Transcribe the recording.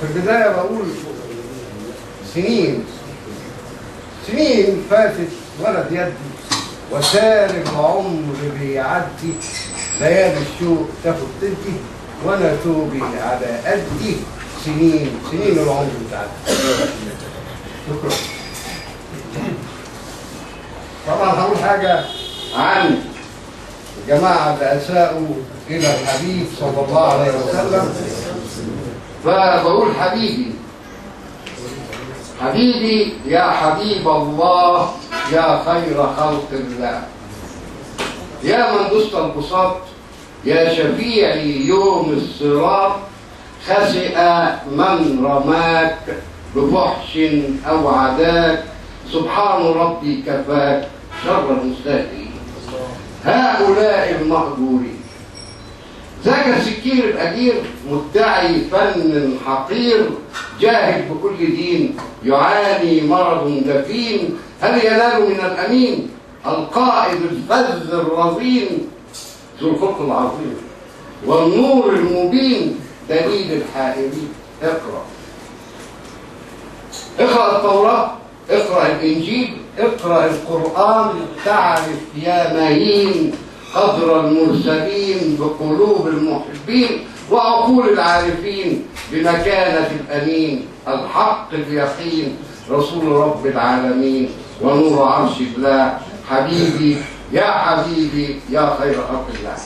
في البداية بقول سنين فاتت ولد يدي، وسارب عمر بيعدي، ليالي الشوق تاخد تدي، وانا توبي على قدي، سنين العمر بتاعتي. شكرا. طبعا هقول حاجة عن الجماعة اللي أساءوا إلى الحبيب صلى الله عليه وسلم، فبقول حبيبي يا حبيب الله، يا خير خلق الله، يا من دست البساط، يا شفيعي يوم الصراط، خسئ من رماك بفحش أو عداك، سبحان ربي كفاك شر المستهزئين. هؤلاء المهجورين. ذاك السكير الأجير مدعي فن حقير، جاهل بكل دين، يعاني مرض دفين، هل ينال من الأمين القائد الفذ الرزين ذو الخلق العظيم والنور المبين دليل الحائرين. اقرأ التوراة، اقرأ الإنجيل، اقرأ القرآن، تعرف يا مهين قدر المرسلين بقلوب المحبين وعقول العارفين بمكانة الأمين الحق اليقين رسول رب العالمين ونور عرش الله. حبيبي يا خير خلق الله.